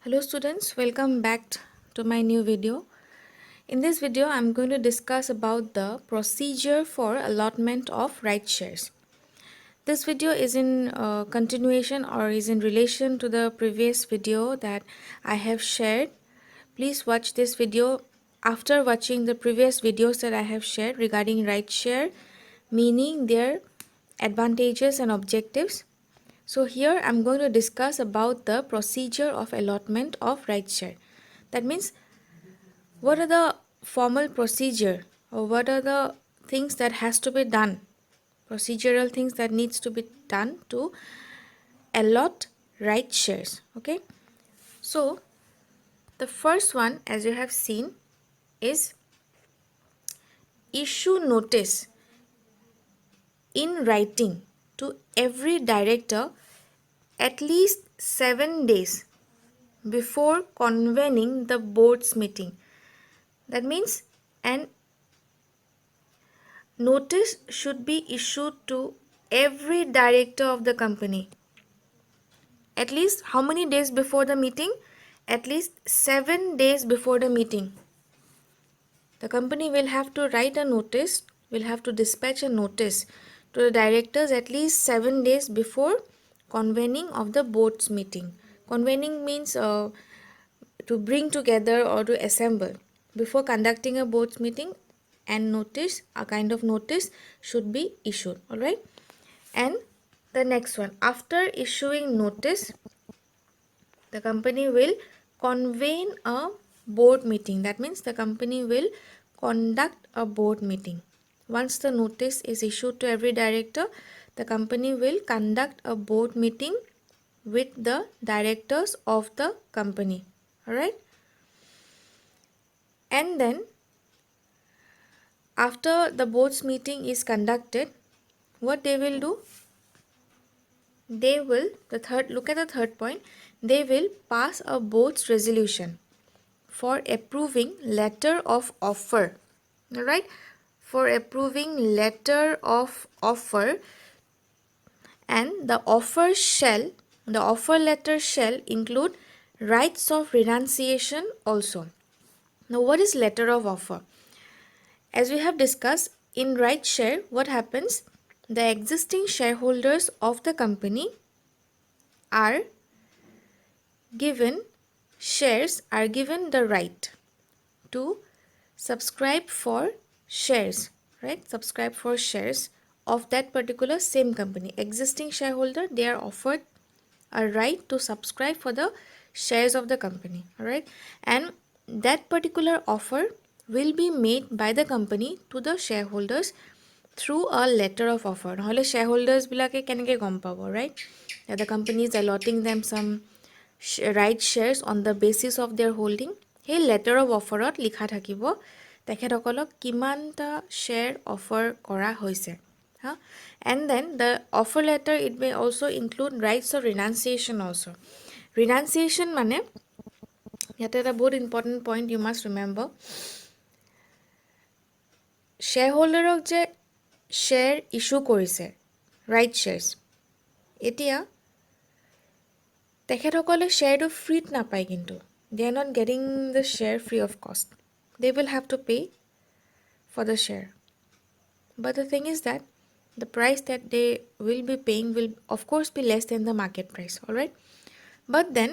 Hello students, welcome back to my new video. In this video, I'm going to discuss about the procedure for allotment of right shares. This video is in continuation or is in relation to the previous video that I have shared. Please watch this video after watching the previous videos that I have shared regarding right share, meaning their advantages and objectives. So here I'm going to discuss about the procedure of allotment of right share. That means what are the formal procedure or what are the things that has to be done, procedural things that needs to be done to allot right shares. Okay, so the first one, as you have seen, is issue notice in writing to every director at least 7 days before convening the board's meeting. That means an notice should be issued to every director of the company. At least how many days before the meeting? At least 7 days before the meeting. The company will have to write a notice, will have to dispatch a notice to the directors at least 7 days before convening of the board's meeting. Convening means to bring together or to assemble. Before conducting a board's meeting, and notice, a kind of notice should be issued. Alright. And the next one, after issuing notice, the company will convene a board meeting. That means the company will conduct a board meeting. Once the notice is issued to every director, the company will conduct a board meeting with the directors of the company. Alright. And then after the board's meeting is conducted, what they will do? They will, look at the third point, they will pass a board's resolution for approving letter of offer. Alright, for approving letter of offer, and the offer letter shall include rights of renunciation also. Now, what is letter of offer? As we have discussed, in right share, what happens? The existing shareholders of the company are given the right to subscribe for shares, right? Subscribe for shares of that particular same company. Existing shareholder, they are offered a right to subscribe for the shares of the company, all right? And that particular offer will be made by the company to the shareholders through a letter of offer. নহ'লে shareholders বিলাকে কেনেকৈ গম পাব, right? That the company is allotting them some right shares on the basis of their holding. সেই letter of offerত লিখা থাকিব তেখেতসকলক কিমানটা share offer কৰা হৈছে. And then the offer letter, it may also include rights of renunciation also. Renunciation মানে, ইয়াতে এটা বহুত important point you must remember. Shareholderক যে share issue কৰিছে, right shares, এতিয়া তেখেতসকলে শ্বেয়াৰটো ফ্ৰীত নাপায় কিন্তু. They are not getting the share free of cost. They will have to pay for the share. But the thing is that the price that they will be paying will of course be less than the market price, alright? But then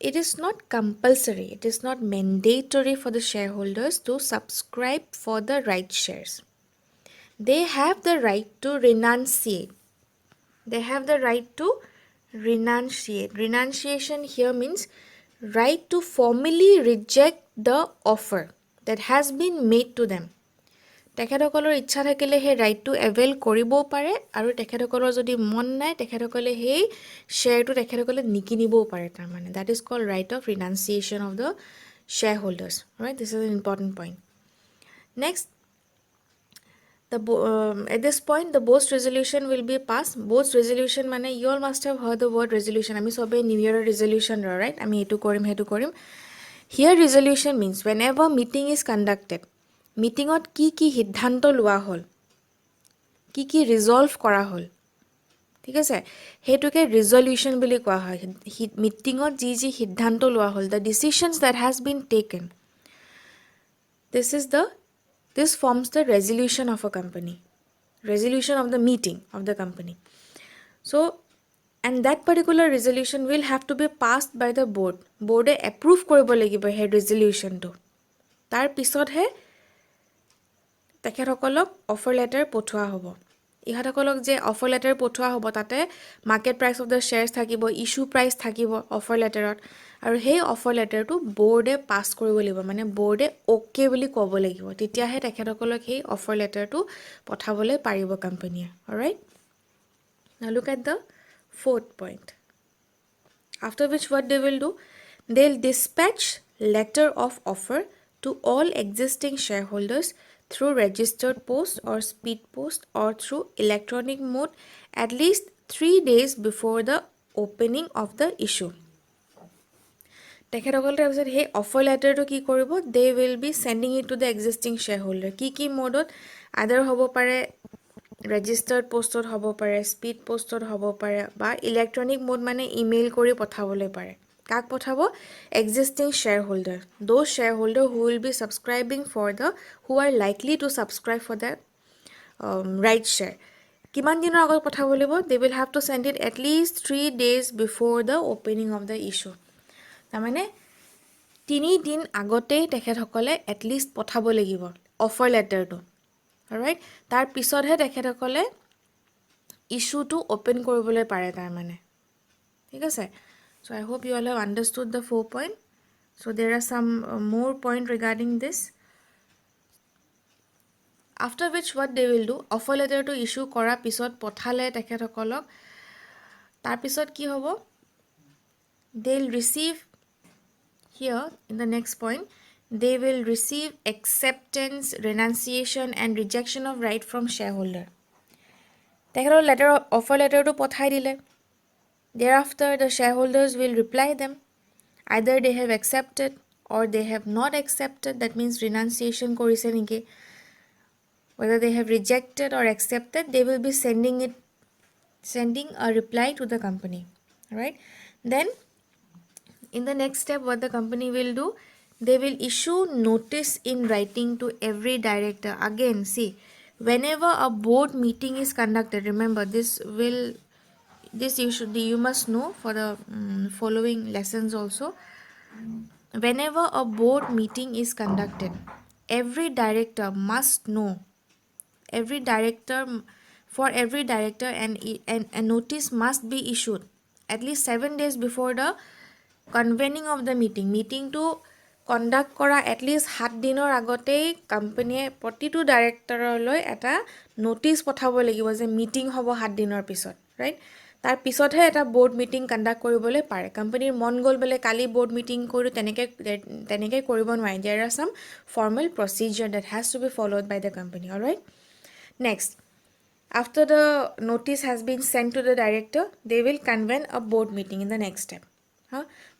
it is not compulsory, it is not mandatory for the shareholders to subscribe for the right shares. They have the right to renunciate. They have the right to renunciate. Renunciation here means right to formally reject the offer that has been made to them. তেখেতসকলৰ ইচ্ছা থাকিলে সেই ৰাইটটো avail কৰিবও পাৰে, আৰু তেখেতসকলৰ যদি মন নাই তেখেতসকলে সেই শ্বেয়াৰটো তেখেতসকলে নিকিনিবও পাৰে. তাৰমানে that is called right of renunciation of the shareholders. Right? This is an important point. Next, at this point the board's resolution will be passed. Board's resolution মানে you all must have heard the word resolution. আমি সবে new ইয়াৰৰ resolution ৰ, right? আমি এইটো কৰিম সেইটো কৰিম. Here resolution means whenever meeting is conducted, মিটিঙত কি কি সিদ্ধান্ত লোৱা হ'ল, কি কি ৰিজল্ভ কৰা হ'ল, ঠিক আছে, সেইটোকে ৰিজলিউশ্যন বুলি কোৱা হয়। মিটিঙত যি সিদ্ধান্ত লোৱা হ'ল, the decisions that has been taken, this forms the resolution of a company, resolution of the meeting of the company. So, and that particular resolution will have to be passed by the board. Board approve কৰিব লাগিব সেই resolutionটো। তাৰ পিছতহে তেখেতসকলক offer letter পঠোৱা হ'ব। ইহঁতসকলক যে offer letter পঠোৱা হ'ব, তাতে market price of the shares থাকিব, ইছ্যু প্ৰাইচ থাকিব অফাৰ লেটাৰত, আৰু সেই অফাৰ লেটাৰটো বৰ্ডে পাছ কৰিব লাগিব, মানে বৰ্ডে অ'কে বুলি ক'ব লাগিব, তেতিয়াহে তেখেতসকলক সেই অফাৰ লেটাৰটো পঠাবলৈ পাৰিব কোম্পানীয়ে। Alright, now look at the fourth point. After which what they will do, they'll dispatch letter of offer to all existing shareholders through registered post or speed post or through electronic mode at least 3 days before the opening of the issue. তেখেতসকলে তাৰপিছত সেই offer লেটাৰটো কি কৰিব, they will be sending it to the existing shareholder. কি মোডত, আদাৰ হ'ব পাৰে registered পোষ্টত হ'ব পাৰে, স্পীড পোষ্টত হ'ব পাৰে, বা ইলেক্ট্ৰনিক মোড মানে ইমেইল কৰি পঠাবলৈ পাৰে। কাক পঠাব, existing shareholder, those shareholder who will be subscribing for the, who are likely to subscribe for the right share. কিমান দিনৰ আগত পঠাব লাগিব, they will have to send it at least 3 days before the opening of the issue. তাৰমানে 3 দিন আগতেই তেখেতসকলে at least পঠাব লাগিব অফাৰ লেটাৰটো। অলৰাইট, তাৰ পিছতহে তেখেতসকলে ইছ্যুটো অ'পেন কৰিবলৈ পাৰে তাৰমানে। ঠিক আছে, so' I hope you all have understood the 4 point. So' there are some more point regarding this. After which what they will do, offer লেটাৰটো ইছ্যু কৰাৰ পিছত পঠালে তেখেতসকলক, তাৰপিছত কি হ'ব, they will receive here in the next point, they will receive acceptance, renunciation and rejection of right from shareholder. তেখেতৰ letter, offer লেটাৰটো পঠাই দিলে, thereafter the shareholders will reply them, either they have accepted or they have not accepted, that means renunciation কৰিছে নেকি, whether they have rejected or accepted, they will be sending a reply to the company. Right, then in the next step, what the company will do, they will issue notice in writing to every director. Again, see, whenever a board meeting is conducted, remember this you must know for the following lessons also. Whenever a board meeting is conducted, every director must know, for every director, and a notice must be issued at least 7 days before the convening of the মিটিংটো conduct কৰা at least 7 দিনৰ আগতেই কোম্পানীয়ে প্ৰতিটো ডাইৰেক্টৰলৈ এটা notice পঠাব লাগিব যে মিটিং হ'ব 7 দিনৰ পিছত। ৰাইট, তাৰ পিছতহে এটা বৰ্ড মিটিং কণ্ডাক্ট কৰিবলৈ পাৰে। কোম্পানীৰ মন গ'ল বোলে কালি বৰ্ড মিটিং কৰোঁ, তেনেকৈ কৰিব নোৱাৰে। There are some formal procedure that has to be followed by the company. Alright, next, after the notice has been sent to the director, they will convene a board meeting in the next step.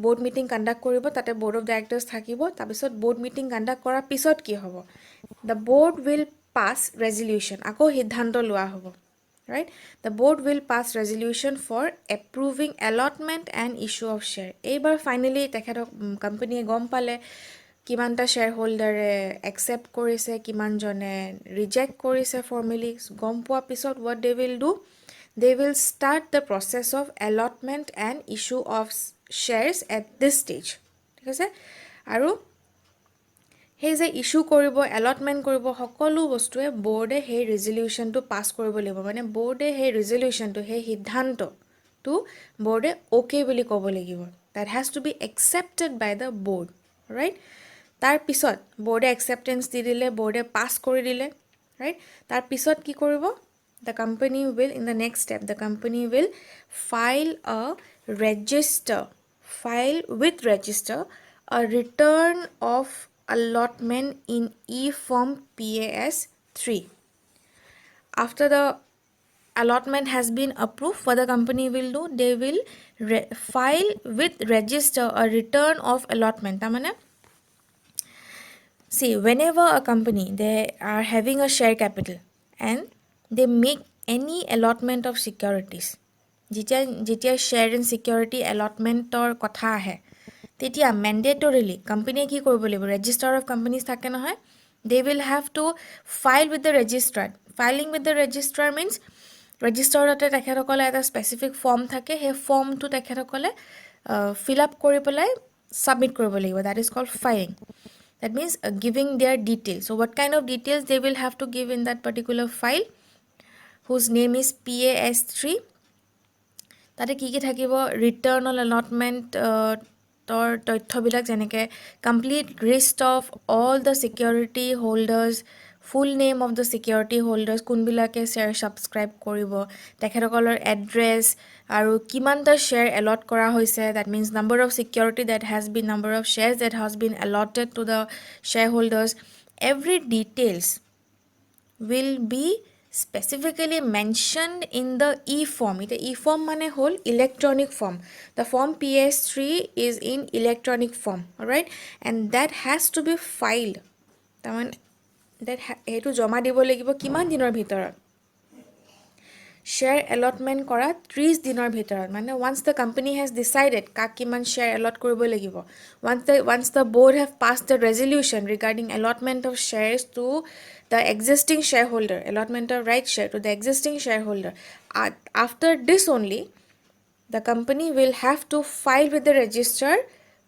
Board meeting conduct কৰিব, তাতে board of directors থাকিব। তাৰপিছত board meeting conduct কৰাৰ পিছত কি হ'ব, the board will pass resolution, আকৌ সিদ্ধান্ত লোৱা হ'ব। Right, the board will pass resolution for approving allotment and issue of share. এইবাৰ ফাইনেলি তেখেতক কোম্পানীয়ে গম পালে কিমানটা শ্বেয়াৰ হোল্ডাৰে একচেপ্ট কৰিছে, কিমানজনে ৰিজেক্ট কৰিছে ফৰ্মেলি। গম পোৱাৰ পিছত what they will do, they will start the process of allotment and issue of shares at this stage. ঠিক আছে, আৰু সেই যে ইছ্যু কৰিব, এলটমেণ্ট কৰিব, সকলো বস্তুৱে বৰ্ডে সেই ৰিজলিউশ্যনটো পাছ কৰিব লাগিব। মানে বৰ্ডে সেই ৰিজলিউশ্যনটো, সেই সিদ্ধান্তটো বৰ্ডে অ'কে বুলি ক'ব লাগিব। That has to be accepted by the board. Right, তাৰপিছত বৰ্ডে একচেপ্টেঞ্চ দি দিলে, বৰ্ডে পাছ কৰি দিলে। ৰাইট, তাৰপিছত কি কৰিব, the company will, in the next step, the company will file with register a return of allotment in e-form PAS 3. After the allotment has been approved, what the company will do, they will file with register a return of allotment. tamane, see, whenever a company, they are having a share capital and they make any allotment of securities, যেতিয়া share and security এলটমেণ্টৰ কথা আহে তেতিয়া মেণ্ডেটৰিলি কোম্পানীয়ে কি কৰিব লাগিব register of companies থাকে নহয় they will have to file with the registrar filing with the registrar means ৰেজিষ্টাৰতে তেখেতসকলে এটা স্পেচিফিক ফৰ্ম থাকে সেই ফৰ্মটো তেখেতসকলে ফিল আপ কৰি পেলাই ছাবমিট কৰিব লাগিব that is called filing that means giving their details so what kind of details they will have to give in that particular file whose name is PAS3 তাতে কি কি থাকিব ৰিটাৰ্ণ অন এলটমেণ্ট তৰ তথ্যবিলাক যেনেকৈ complete list of all the security holders full name of the security holders কোনবিলাকে share subscribe কৰিব তেখেতসকলৰ এড্ৰেছ আৰু কিমানটা শ্বেয়াৰ এলট কৰা হৈছে that means number of security that has been number of shares that has been allotted to the share holders every details will be specifically mentioned in the e-form. It e-form mane hol electronic form. The form PS3 is in electronic form, alright? And that has to be filed. Taman that hetu joma dibo lagibo kiman dinor bhitorot. Share allotment kora 30 dinor bhitorot. Mane once the company has decided kak kiman share allot koribo lagibo. Once the board have passed the resolution regarding allotment of shares to the existing shareholder, allotment of right share to the existing shareholder. After this only, the company will have to file with the registrar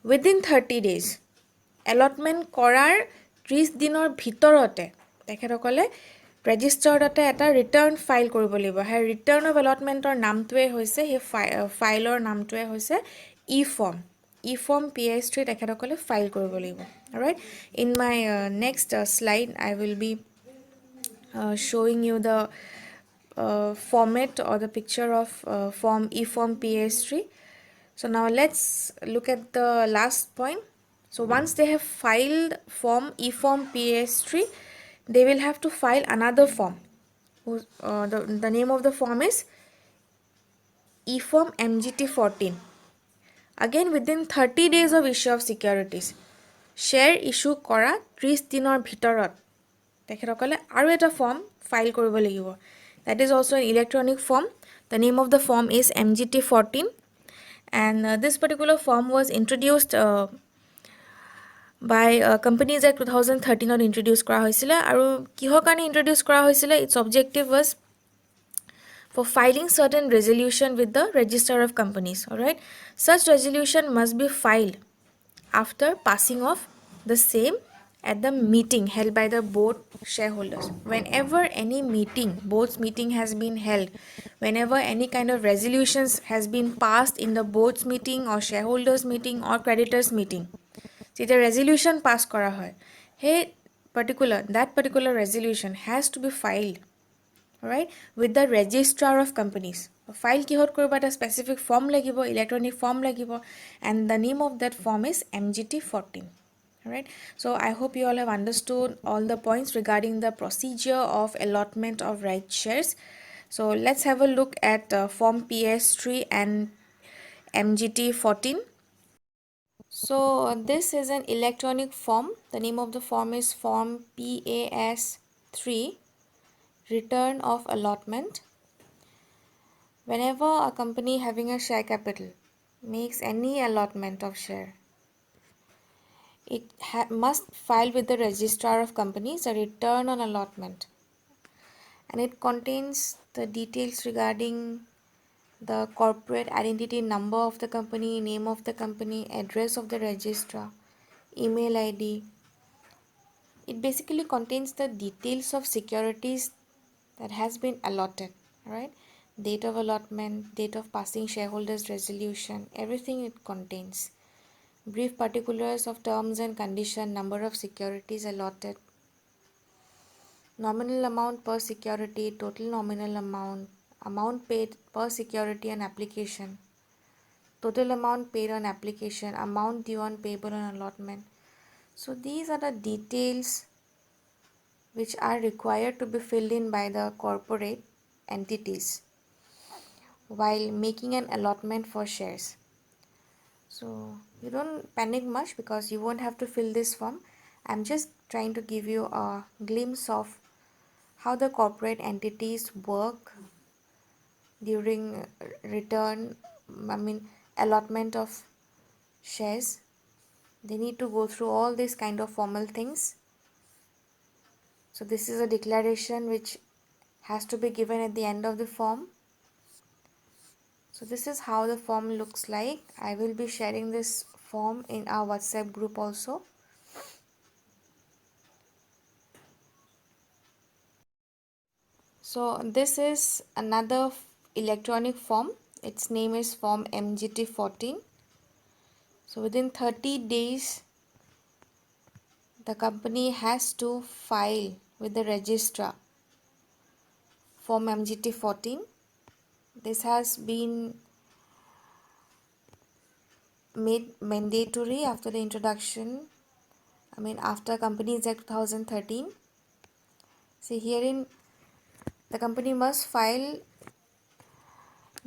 within 30 days. Allotment korar 30 dinor bhitorote তেখেতসকলে ৰেজিষ্টাৰতে এটা return file কৰিব লাগিব সেই return of এলটমেণ্টৰ নামটোৱে হৈছে সেই ফাইলৰ নামটোৱে হৈছে ই ফৰ্ম PS3 তেখেতসকলে ফাইল কৰিব লাগিব alright in my next slide I will be showing you the format or the picture of form e-form PS3 so now let's look at the last point so once they have filed form e-form PS3 they will have to file another form the name of the form is e-form MGT14 again within 30 days of issue of securities share issue kora 30 dinor bhitorat তেখেতসকলে আৰু এটা form file কৰিব লাগিব that is also an electronic form the name of the form is MGT14 and this particular form was introduced by Companies Act 2013 ত introduce কৰা হৈছিল আৰু কিহৰ কাৰণে introduce কৰা হৈছিল its objective was for filing certain resolution with the register of companies alright such resolution must be filed after passing of the same at the meeting held by the board shareholders whenever any meeting board's meeting has been held whenever any kind of resolutions has been passed in the board's meeting or shareholders meeting or creditors meeting যেতিয়া resolution pass কৰা হয় সেই that particular resolution has to be filed alright with the registrar of companies file kihot koriba eta specific form lagibo electronic form lagibo and the name of that form is MGT14 alright so I hope you all have understood all the points regarding the procedure of allotment of right shares so let's have a look at form PS3 and MGT14 so this is an electronic form the name of the form is form PAS3 return of allotment whenever a company having a share capital makes any allotment of share it must file with the registrar of companies a return on allotment and it contains the details regarding the corporate identity number of the company name of the company address of the registrar email ID it basically contains the details of securities that has been allotted right date of allotment date of passing shareholders resolution everything it contains brief particulars of terms and condition number of securities allotted nominal amount per security total nominal amount paid per security and application total amount paid on application amount due on payable on allotment so these are the details which are required to be filled in by the corporate entities while making an allotment for shares. So you don't panic much because you won't have to fill this form. I'm just trying to give you a glimpse of how the corporate entities work during return, allotment of shares. They need to go through all these kind of formal things. So this is a declaration which has to be given at the end of the form. So this is how the form looks like. I will be sharing this form in our WhatsApp group also. So this is another electronic form. Its name is form MGT 14. So within 30 days, the company has to file with the registrar form MGT 14. This has been made mandatory after the introduction, after Companies Act 2013. See, herein the company must file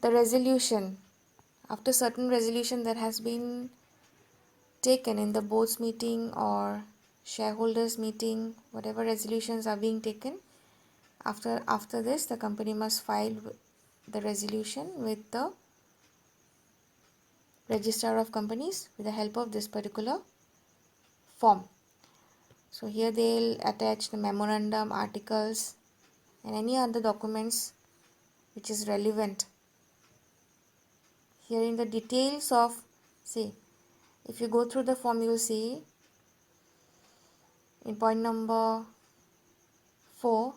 the resolution after certain resolution that has been taken in the board's meeting or shareholders meeting, whatever resolutions are being taken. After this, the company must file the resolution with the registrar of companies with the help of this particular form. So here they'll attach the memorandum, articles, and any other documents which is relevant. Here in the details of, see, if you go through the form, you will see in point number 4,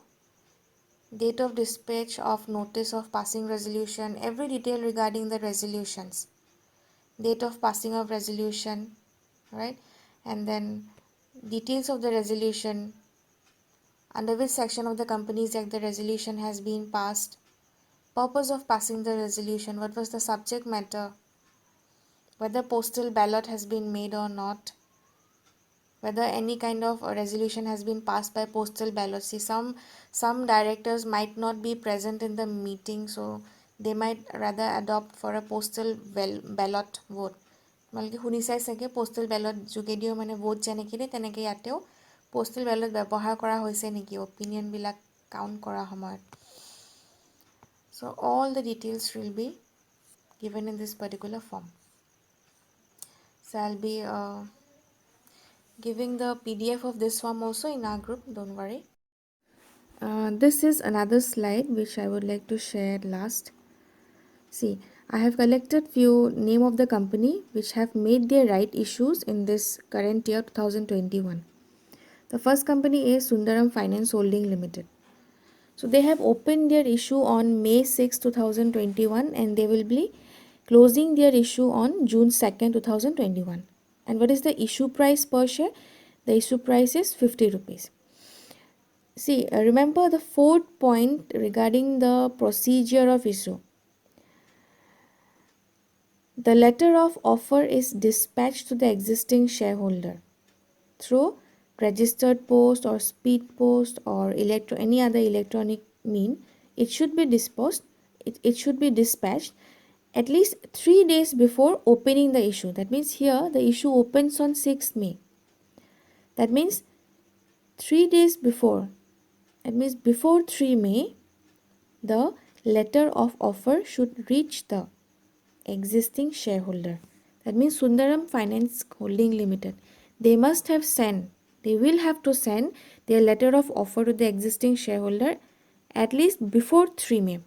date of dispatch of notice of passing resolution, every detail regarding the resolutions, date of passing of resolution, right? And then details of the resolution, under which section of the Companies Act the resolution has been passed, purpose of passing the resolution, what was the subject matter, whether postal ballot has been made or not, whether any kind of a resolution has been passed by postal ballot. See, some directors might not be present in the meeting, so they might rather adopt for a postal ballot vote. তোমালোকে শুনিছাই চাগে postal ballot যোগেদিও vote যেনেকৈ তেনেকৈ ইয়াতেও postal ballot ব্যৱহাৰ কৰা হৈছে নেকি অপিনিয়নবিলাক কাউণ্ট কৰা সময়ত. So all the details will be given in this particular form. So I'll be giving the PDF of this form also in our group, don't worry. This is another slide which I would like to share last. See, I have collected few name of the company which have made their right issues in this current year 2021. The first company is Sundaram Finance Holding Limited. So they have opened their issue on May 6, 2021 and they will be closing their issue on June 2nd, 2021. And what is the issue price per share? The issue price is 50 rupees. See, remember the fourth point regarding the procedure of issue. The letter of offer is dispatched to the existing shareholder through registered post or speed post or any other electronic mean. It should be it should be dispatched at least 3 days before opening the issue. That means here the issue opens on 6th May. That means 3 days before. That means before 3 May, the letter of offer should reach the existing shareholder. That means Sundaram Finance Holding Limited. They must have sent, they will have to send their letter of offer to the existing shareholder at least before 3 May.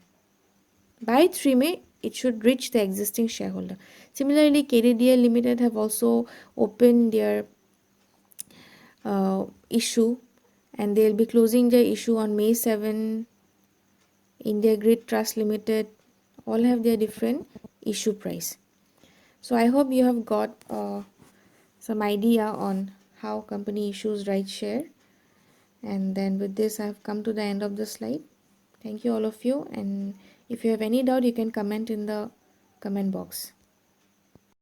By 3 May, it should reach the existing shareholder. Similarly, KDDL Limited have also opened their issue and they'll be closing their issue on May 7. India Grid Trust Limited all have their different issue price. So I hope you have got some idea on how company issues right share. And then with this, I have come to the end of the slide. Thank you all of you. And if you have any doubt, you can comment in the comment box.